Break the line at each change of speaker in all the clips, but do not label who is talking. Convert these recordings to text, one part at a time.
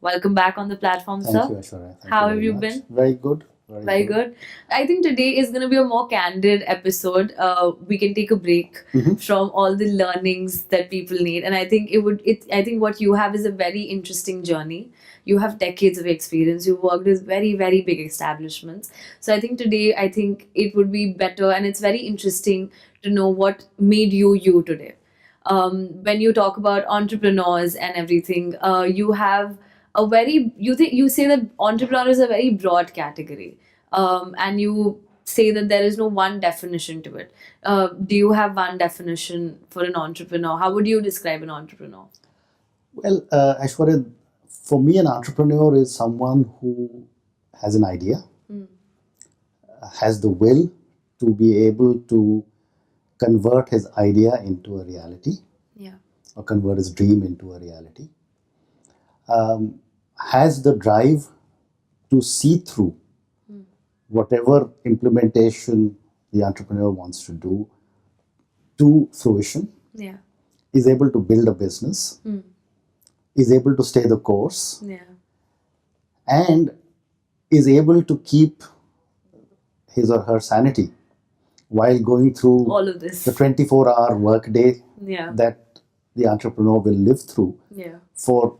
Welcome back on the platform,
Thank
sir.
you, Aishwarya. Thank
How
you
have
very
you
much.
been?
Very good.
Very good. I think today is going to be a more candid episode. We can take a break from all the learnings that people need, and I think it would. I think what you have is a very interesting journey. You have decades of experience. You've worked with very, very big establishments. So I think today, I think it would be better, and it's very interesting to know what made you today. When you talk about entrepreneurs and everything, you have a very you say that entrepreneur is a very broad category, and you say that there is no one definition to it. Do you have one definition for an entrepreneur? How would you describe an entrepreneur?
Well, Aishwarya, for me, an entrepreneur is someone who has an idea, has the will to be able to convert his idea into a reality,
Yeah.
or convert his dream into a reality, has the drive to see through whatever implementation the entrepreneur wants to do to fruition,
Yeah.
is able to build a business, is able to stay the course,
Yeah.
and is able to keep his or her sanity while going through
All of this.
the 24-hour workday
Yeah.
that the entrepreneur will live through
Yeah.
for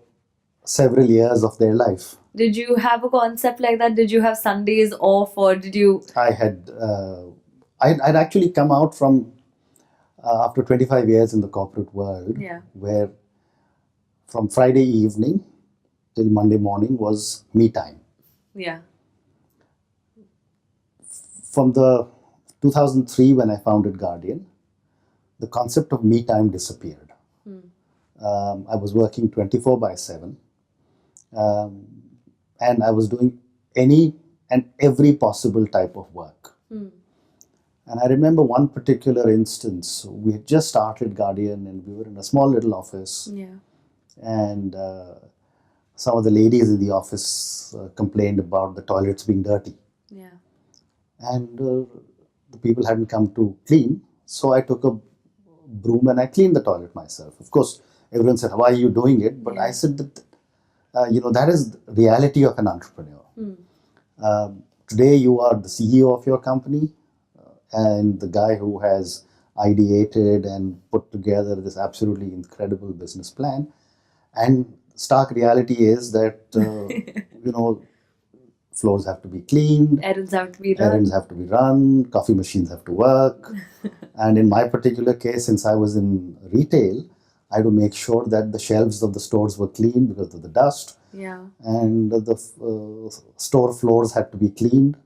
several years of their life.
Did you have a concept like that? Did you have Sundays off, or did you?
I'd actually come out from after 25 years in the corporate world,
Yeah.
where from Friday evening till Monday morning was me time.
Yeah.
From the 2003 when I founded Guardian, the concept of me time disappeared. I was working 24 by 7, and I was doing any and every possible type of work. And I remember one particular instance. We had just started Guardian and we were in a small little office.
Yeah.
And some of the ladies in the office complained about the toilets being dirty.
Yeah.
And the people hadn't come to clean. So I took a broom and I cleaned the toilet myself. Of course, everyone said, "Why are you doing it?" But I said that, that is the reality of an entrepreneur. Today, you are the CEO of your company, and the guy who has ideated and put together this absolutely incredible business plan. And stark reality is that, floors have to be cleaned,
Errands have to be run.
errands have to be run, coffee machines have to work. And in my particular case, since I was in retail, I had to make sure that the shelves of the stores were clean because of the dust.
Yeah.
And the store floors had to be cleaned.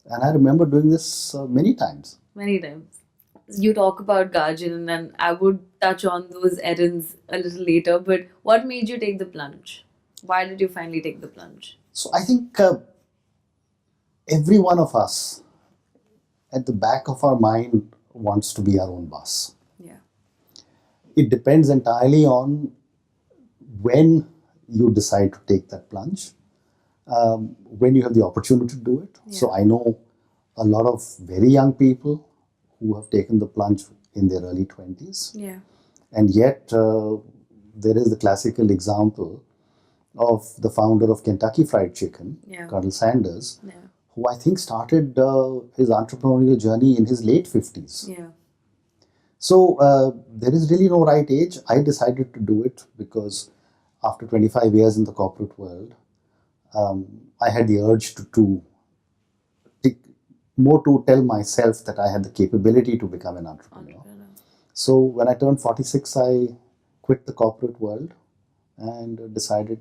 And I remember doing this many times.
Many times. You talk about Guardian, and I would touch on those errands a little later, but what made you take the plunge? Why did you finally take the plunge?
So I think every one of us at the back of our mind wants to be our own boss.
Yeah.
It depends entirely on when you decide to take that plunge, when you have the opportunity to do it.
Yeah.
So I know a lot of very young people who have taken the plunge in their early 20s.
Yeah.
And yet there is the classical example of the founder of Kentucky Fried Chicken,
Yeah.
Colonel Sanders,
Yeah.
who I think started his entrepreneurial journey in his late 50s.
Yeah.
So there is really no right age. I decided to do it because after 25 years in the corporate world, I had the urge to tell myself that I had the capability to become an entrepreneur. So when I turned 46, I quit the corporate world and decided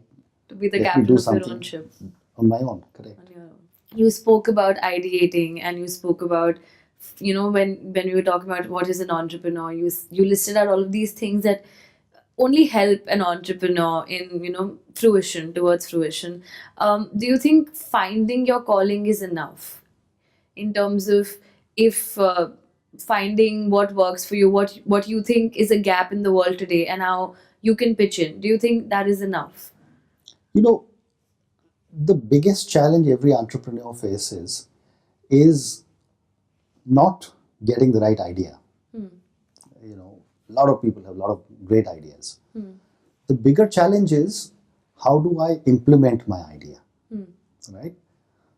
to be the
let me
captain
do
of your
something
own ship.
on my own. Correct.
On your own. You spoke about ideating, and you spoke about, when we were talking about what is an entrepreneur, you listed out all of these things that only help an entrepreneur in fruition, towards fruition. Do you think finding your calling is enough in terms of if finding what works for you, what you think is a gap in the world today, and how you can pitch in? Do you think that is enough?
The biggest challenge every entrepreneur faces is not getting the right idea. A lot of people have a lot of great ideas. The bigger challenge is how do I implement my idea, right?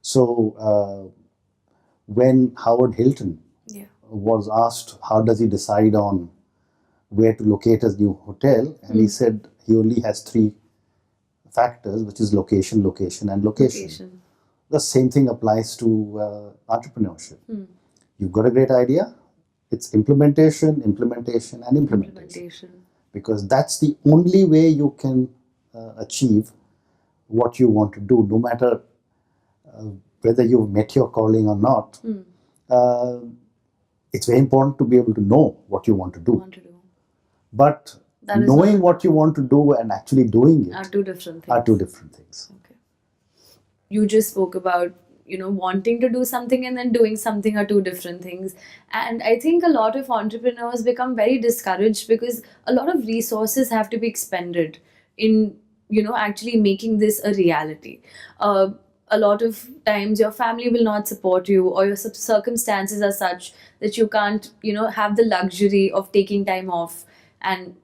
So when Howard Hilton
Yeah.
was asked how does he decide on where to locate his new hotel, and he said he only has three factors, which is location, location, and location.
Location.
The same thing applies to entrepreneurship. You've got a great idea, it's implementation, implementation, and implementation.
Implementation.
Because that's the only way you can achieve what you want to do, no matter whether you've met your calling or not. Uh, it's very important to be able to know what you want to do.
Want to do.
But
That is
knowing
not-
what you want to do and actually doing
Are
it
two different things.
are two different things.
Okay. You just spoke about, wanting to do something and then doing something are two different things. And I think a lot of entrepreneurs become very discouraged because a lot of resources have to be expended in, actually making this a reality. A lot of times your family will not support you, or your circumstances are such that you can't, have the luxury of taking time off and,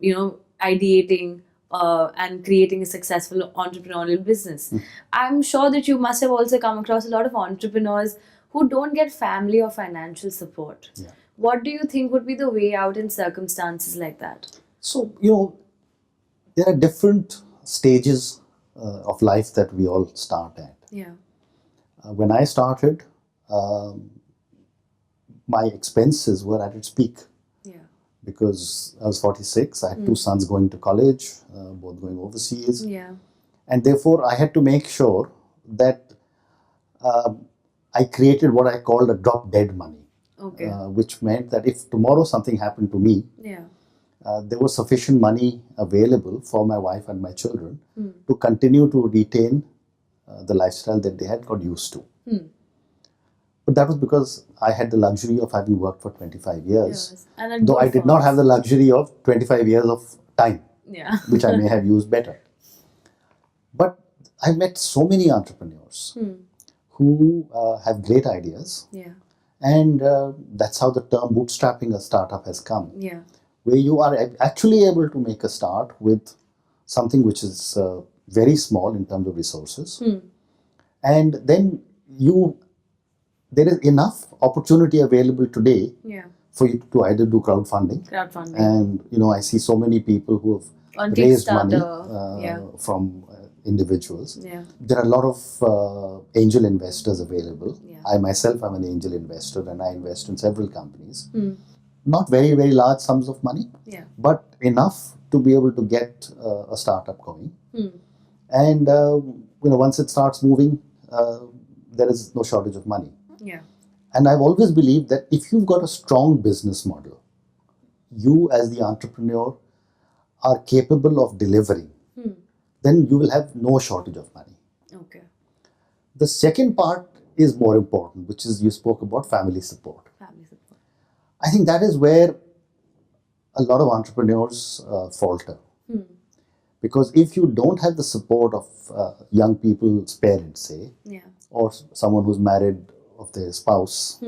ideating and creating a successful entrepreneurial business. I'm sure that you must have also come across a lot of entrepreneurs who don't get family or financial support.
Yeah.
What do you think would be the way out in circumstances like that?
So, there are different stages of life that we all start at.
Yeah.
When I started, my expenses were at its peak
Yeah.
because I was 46. I had two sons going to college, both going overseas.
Yeah.
And therefore, I had to make sure that I created what I called a drop dead money,
Okay.
which meant that if tomorrow something happened to me,
Yeah.
there was sufficient money available for my wife and my children to continue to retain the lifestyle that they had got used to. But that was because I had the luxury of having worked for 25 years,
Yes. And at
though
good
I did not
firms.
have the luxury of 25 years of time,
Yeah.
which I may have used better. But I met so many entrepreneurs who have great ideas,
Yeah.
and that's how the term bootstrapping a startup has come,
Yeah.
where you are actually able to make a start with something which is very small in terms of resources, and then there is enough opportunity available today
Yeah.
for you to either do crowdfunding,
Crowdfunding.
and I see so many people who have
On
raised money
Kickstarter.
from individuals.
Yeah.
There are a lot of angel investors available.
Yeah.
I myself am an angel investor, and I invest in several companies. Not very, very large sums of money,
Yeah.
but enough to be able to get a startup going. And once it starts moving, there is no shortage of money.
Yeah.
And I've always believed that if you've got a strong business model, you as the entrepreneur are capable of delivering, then you will have no shortage of money.
Okay.
The second part is more important, which is you spoke about family support.
Family support.
I think that is where a lot of entrepreneurs falter. Because if you don't have the support of young people's parents, say,
Yeah.
or someone who's married of their spouse,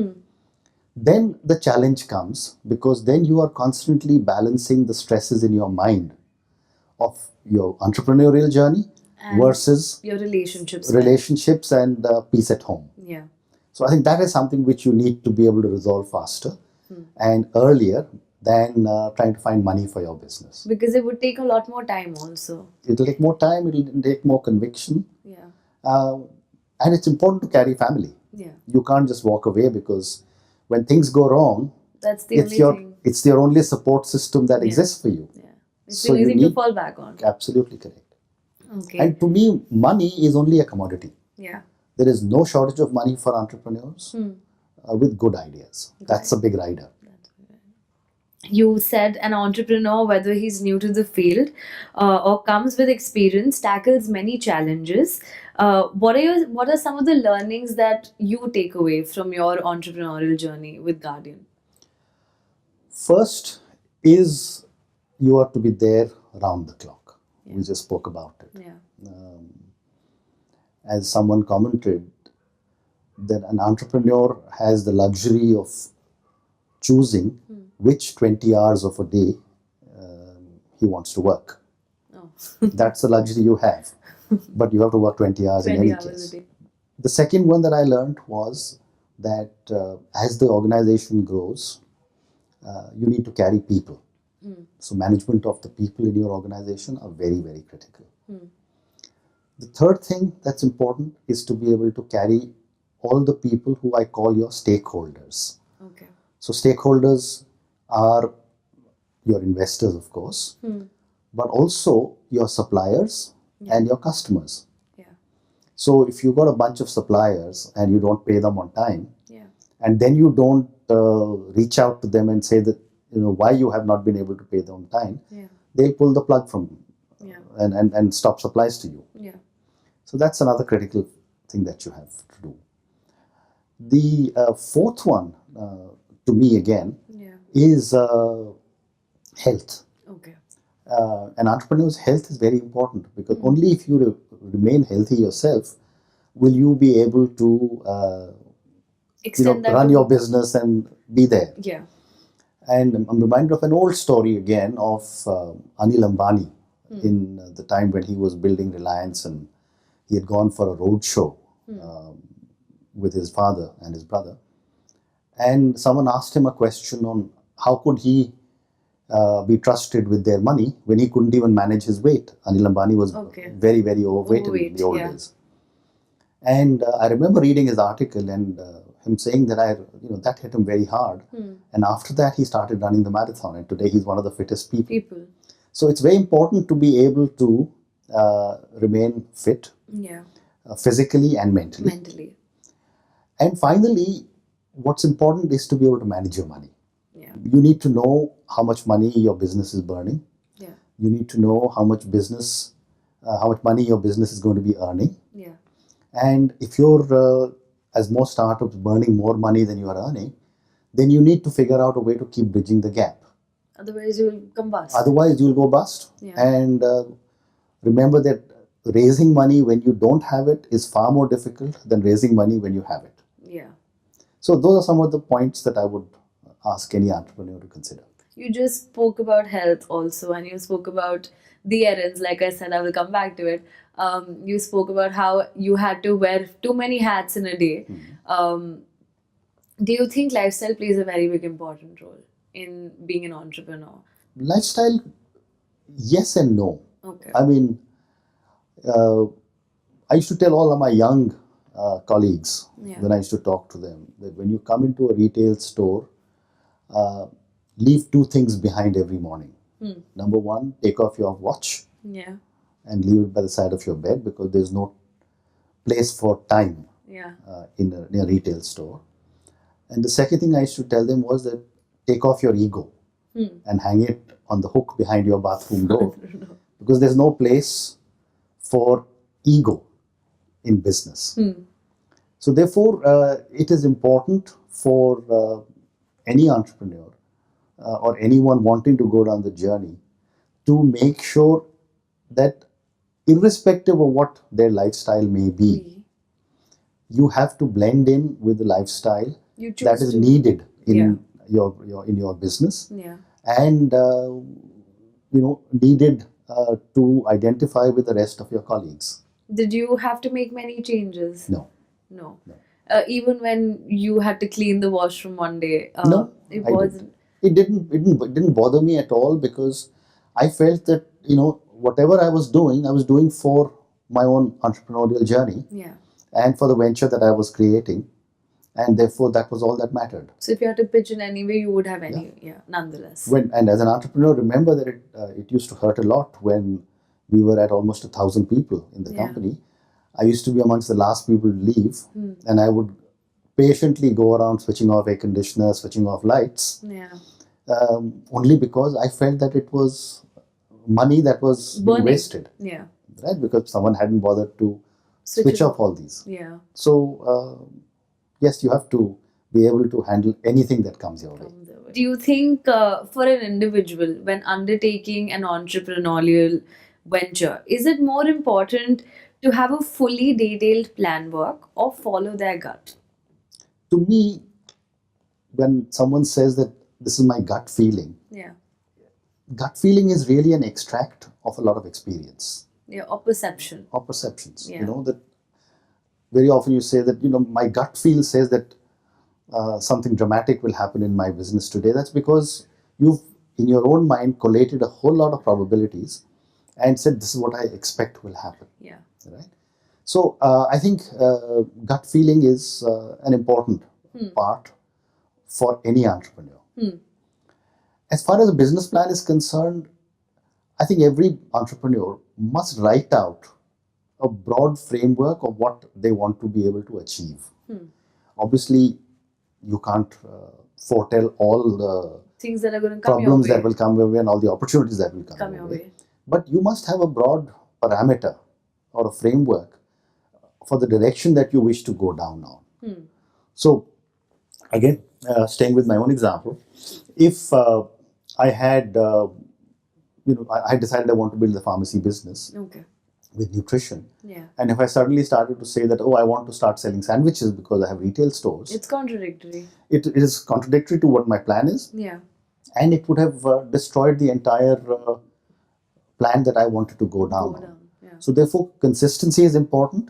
then the challenge comes, because then you are constantly balancing the stresses in your mind of your entrepreneurial journey
And
versus
your relationships.
relationships and peace at home.
Yeah.
So I think that is something which you need to be able to resolve faster and earlier than trying to find money for your business.
Because it would take a lot more time also.
It'll take more time, it'll take more conviction,
Yeah.
and it's important to carry family.
Yeah.
You can't just walk away, because when things go wrong,
That's the
it's
only thing.
it's your only support system that exists for you.
Yeah. It's
So
the
you
only thing to
need-
fall back on.
Absolutely correct.
Okay.
And to me, money is only a commodity.
Yeah.
There is no shortage of money for entrepreneurs with good ideas. That's a big rider.
You said an entrepreneur, whether he's new to the field or comes with experience, tackles many challenges. What are some of the learnings that you take away from your entrepreneurial journey with Guardian?
First is you are to be there around the clock. We just spoke about it.
Yeah.
As someone commented, that an entrepreneur has the luxury of choosing which 20 hours of a day he wants to work.
Oh.
That's the luxury you have. but you have to work 20 hours in
20
any
hours
case.
a day.
The second one that I learned was that as the organization grows, you need to carry people. So management of the people in your organization are very, very critical. The third thing that's important is to be able to carry all the people who I call your stakeholders.
Okay.
So stakeholders are your investors, of course, but also your suppliers and your customers.
Yeah.
So if you've got a bunch of suppliers and you don't pay them on time,
Yeah.
and then you don't reach out to them and say that why you have not been able to pay them on time,
Yeah.
they'll pull the plug from
Yeah.
and stop supplies to you.
Yeah.
So that's another critical thing that you have to do. The fourth one, to me again,
Yeah.
is health.
Okay.
An entrepreneur's health is very important because only if you remain healthy yourself will you be able to
Extend that
run
to
your business and be there.
Yeah.
And I'm reminded of an old story again of Anil Ambani in the time when he was building Reliance, and he had gone for a road show with his father and his brother. And someone asked him a question on how could he be trusted with their money when he couldn't even manage his weight. Anil Ambani was very, very overweight in the old days. And I remember reading his article and him saying that that hit him very hard. And after that, he started running the marathon, and today he's one of the fittest people. So it's very important to be able to remain fit, physically and mentally. And finally, what's important is to be able to manage your money. You need to know how much money your business is burning. You need to know how much money your business is going to be earning. And if you're, as most startups, burning more money than you are earning, then you need to figure out a way to keep bridging the gap.
Otherwise, you'll combust.
Otherwise, you'll go bust. And remember that raising money when you don't have it is far more difficult than raising money when you have it.
Yeah.
So those are some of the points that I would ask any entrepreneur to consider.
You just spoke about health also, and you spoke about the errands. Like I said, I will come back to it. You spoke about how you had to wear too many hats in a day. Do you think lifestyle plays a very big important role in being an entrepreneur?
Lifestyle, yes and no.
Okay.
I mean, I used to tell all of my young colleagues when I used to talk to them that when you come into a retail store, leave two things behind every morning. Number one, take off your watch and leave it by the side of your bed because there's no place for time in a retail store. And the second thing I used to tell them was that take off your ego and hang it on the hook behind your bathroom door because there's no place for ego in business. So therefore, it is important for any entrepreneur or anyone wanting to go down the journey to make sure that irrespective of what their lifestyle may be, you have to blend in with the lifestyle that is needed in your business and needed to identify with the rest of your colleagues.
Did you have to make many changes?
No.
Even when you had to clean the washroom one day,
no,
it wasn't.
It didn't bother me at all because I felt that whatever I was doing for my own entrepreneurial journey and for the venture that I was creating, and therefore that was all that mattered.
So if you had to pitch in any way, you would have nonetheless.
And as an entrepreneur, remember that it used to hurt a lot when we were at almost 1,000 people in the company. I used to be amongst the last people to leave, and I would patiently go around switching off air conditioners, switching off lights, only because I felt that it was money that was being wasted. Right? Because someone hadn't bothered to switch off all these. So, yes, you have to be able to handle anything that comes your way.
Do you think for an individual, when undertaking an entrepreneurial venture, is it more important to have a fully detailed plan work or follow their gut?
To me, when someone says that this is my gut feeling is really an extract of a lot of experience.
Yeah, or perception.
or perceptions.
Yeah.
You know, that very often you say that, you know, my gut feel says that something dramatic will happen in my business today. That's because you've, in your own mind, collated a whole lot of probabilities and said, this is what I expect will happen.
Yeah.
Right? So I think gut feeling is an important part for any entrepreneur. As far as a business plan is concerned, I think every entrepreneur must write out a broad framework of what they want to be able to achieve. Obviously, you can't foretell all the
Things that are going to come your
problems
way.
that will come your way and all the opportunities that will come your way. But you must have a broad parameter or a framework for the direction that you wish to go down on. So, again, staying with my own example, if I had, I decided I want to build a pharmacy business
Okay.
with nutrition.
Yeah.
And if I suddenly started to say that, oh, I want to start selling sandwiches because I have retail stores,
It's contradictory.
it is contradictory to what my plan is.
Yeah.
And it would have destroyed the entire plan that I wanted to go down on.
Yeah.
So therefore, consistency is important,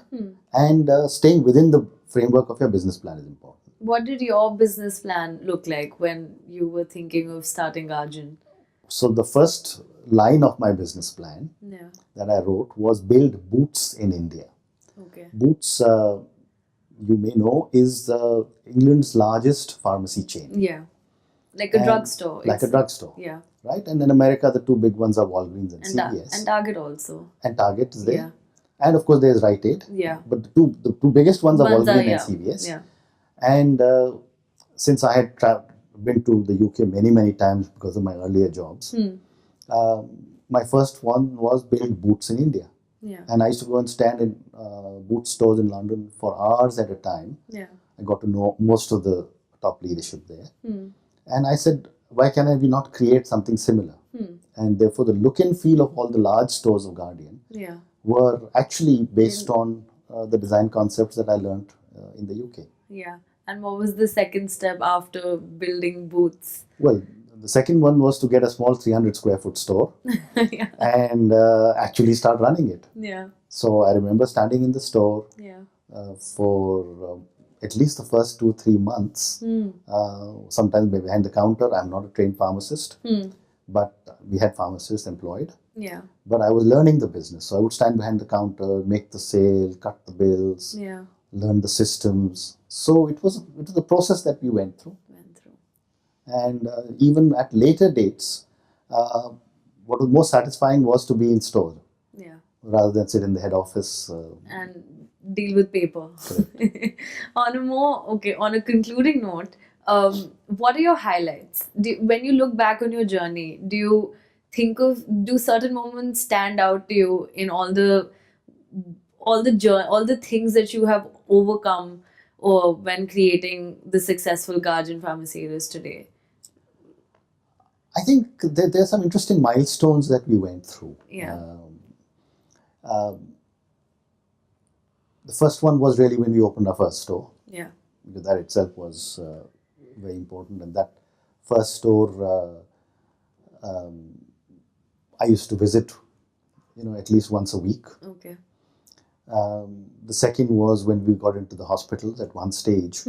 and staying within the framework of your business plan is important.
What did your business plan look like when you were thinking of starting Arjun?
So the first line of my business plan
Yeah.
that I wrote was build Boots in India.
Okay.
Boots, you may know, is England's largest pharmacy chain.
Yeah. Like a
And
drugstore.
Like a drugstore.
Yeah.
Right? And in America, the two big ones are Walgreens and CVS.
And Target also.
And Target is there.
Yeah.
And of course, there's Rite Aid.
Yeah.
But the two biggest ones are Walgreens
yeah.
and CVS.
Yeah.
And since I had been to the UK many times because of my earlier jobs, my first one was build Boots in India.
Yeah.
And I used to go and stand in Boots stores in London for hours at a time.
Yeah.
I got to know most of the top leadership there. And I said, why can I not create something similar? And therefore, the look and feel of all the large stores of Guardian were actually based on the design concepts that I learned in the UK.
Yeah. And what was the second step after building Boots?
Well, the second one was to get a small 300 square foot store
Yeah.
and actually start running it.
Yeah.
So I remember standing in the store
Yeah.
for at least the first 2-3 months, sometimes behind the counter. I'm not a trained pharmacist, but we had pharmacists employed.
Yeah.
But I was learning the business. So I would stand behind the counter, make the sale, cut the bills,
Yeah.
learn the systems. So it was a process that we went through. And even at later dates, what was most satisfying was to be in store.
Yeah.
Rather than sit in the head office.
And deal with paper. On a concluding note, what are your highlights? When you look back on your journey, do certain moments stand out to you in all the things that you have overcome or when creating the successful Guardian Pharmaceuticals today?
I think there are some interesting milestones that we went through.
Yeah.
The first one was really when we opened our first store.
Yeah.
Because that itself was very important. And that first store, I used to visit, at least once a week.
Okay.
The second was when we got into the hospitals at one stage.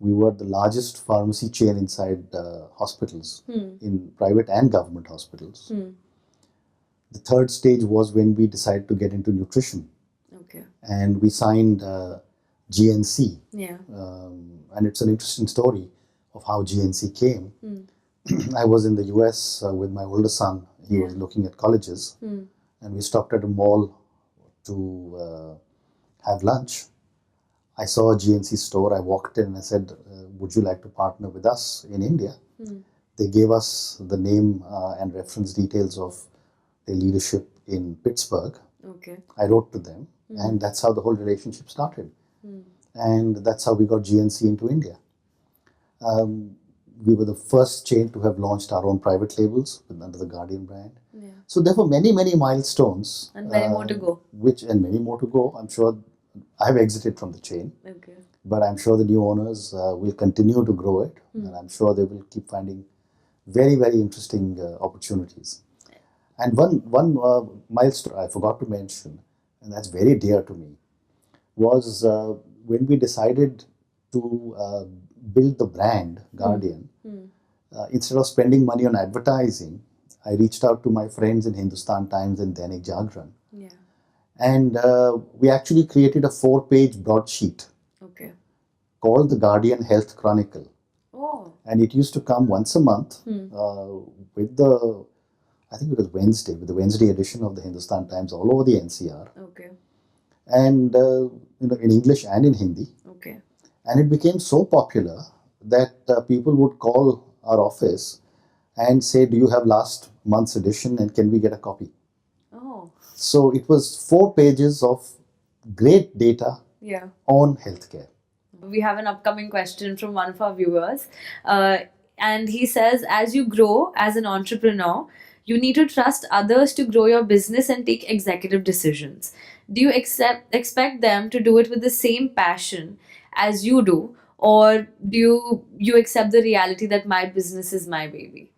We were the largest pharmacy chain inside hospitals, in private and government hospitals. The third stage was when we decided to get into nutrition.
Okay.
And we signed GNC.
Yeah.
And it's an interesting story of how GNC came. I was in the US with my older son. He was looking at colleges. And we stopped at a mall to have lunch. I saw a GNC store. I walked in and I said, would you like to partner with us in India? They gave us the name and reference details of the leadership in Pittsburgh.
Okay.
I wrote to them, and that's how the whole relationship started. And that's how we got GNC into India. We were the first chain to have launched our own private labels under the Guardian brand.
Yeah.
So there were many milestones.
And many more to go.
Many more to go. I'm sure I have exited from the chain.
Okay.
But I'm sure the new owners will continue to grow it. And I'm sure they will keep finding very interesting opportunities. And one milestone I forgot to mention, and that's very dear to me, was when we decided to build the brand Guardian. Instead of spending money on advertising, I reached out to my friends in Hindustan Times and Dainik Jagran,
Yeah.
and we actually created a 4-page broadsheet
Okay.
called the Guardian Health Chronicle.
Oh.
And it used to come once a month with the, I think it was Wednesday, with the Wednesday edition of the Hindustan Times all over the NCR,
Okay.
and in English and in Hindi.
Okay.
And it became so popular that people would call our office and say, "Do you have last month's edition, and can we get a copy?"
Oh.
So it was 4 pages of great data
Yeah.
on healthcare.
We have an upcoming question from one of our viewers. And he says, as you grow as an entrepreneur, you need to trust others to grow your business and take executive decisions. Do you expect them to do it with the same passion as you do? Or do you accept the reality that my business is my baby?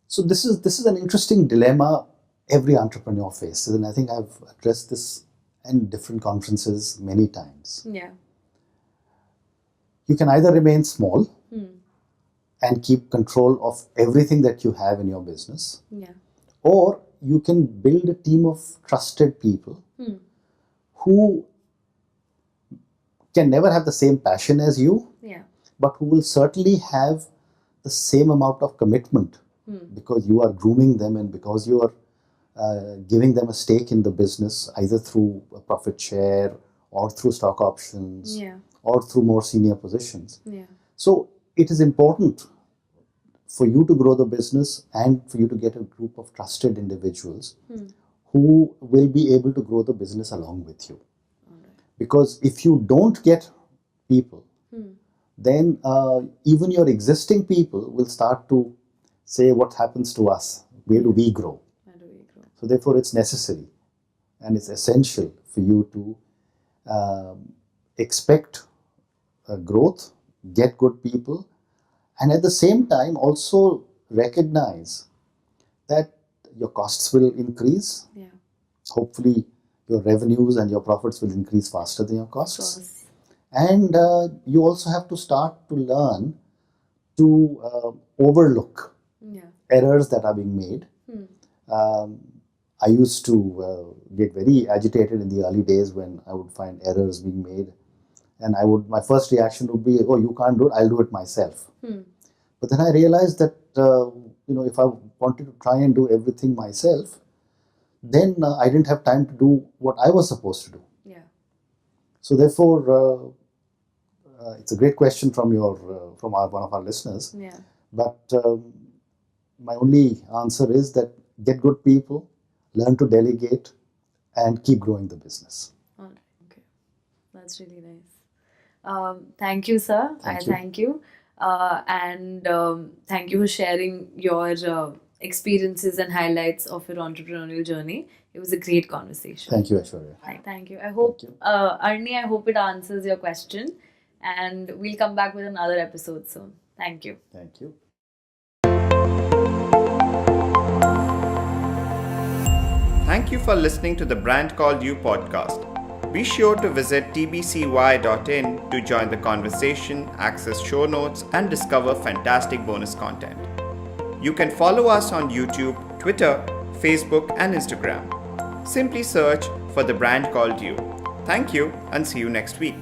So this is an interesting dilemma every entrepreneur faces, and I think I've addressed this in different conferences many times.
Yeah.
You can either remain small
Hmm.
and keep control of everything that you have in your business,
Yeah.
or you can build a team of trusted people
Hmm.
who can never have the same passion as you,
Yeah.
but who will certainly have the same amount of commitment because you are grooming them and because you are giving them a stake in the business, either through a profit share or through stock options
Yeah.
or through more senior positions.
Yeah.
So it is important for you to grow the business and for you to get a group of trusted individuals who will be able to grow the business along with you. Because if you don't get people, then even your existing people will start to say, what happens to us? Where do we grow?
How do we grow?
So therefore, it's necessary and it's essential for you to expect growth, get good people, and at the same time also recognize that your costs will increase.
Yeah.
Hopefully, your revenues and your profits will increase faster than your
Of
costs.
course.
And you also have to start to learn to overlook
Yeah.
errors that are being made. I used to get very agitated in the early days when I would find errors being made. And my first reaction would be, "Oh, you can't do it, I'll do it myself." But then I realized that, if I wanted to try and do everything myself, then I didn't have time to do what I was supposed to do.
Yeah.
So therefore, it's a great question from one of our listeners.
Yeah.
But my only answer is that get good people, learn to delegate, and keep growing the business.
All right. Okay. That's really nice. Thank you, sir.
Thank you.
Thank you. And thank you for sharing your experiences and highlights of your entrepreneurial journey. It was a great conversation.
Thank you, Aishwarya.
Thank you. I hope,
Thank you.
Arni, I hope it answers your question. And we'll come back with another episode soon. Thank you.
Thank you.
Thank you for listening to the Brand Called You podcast. Be sure to visit tbcy.in to join the conversation, access show notes, and discover fantastic bonus content. You can follow us on YouTube, Twitter, Facebook, and Instagram. Simply search for the Brand Called You. Thank you and see you next week.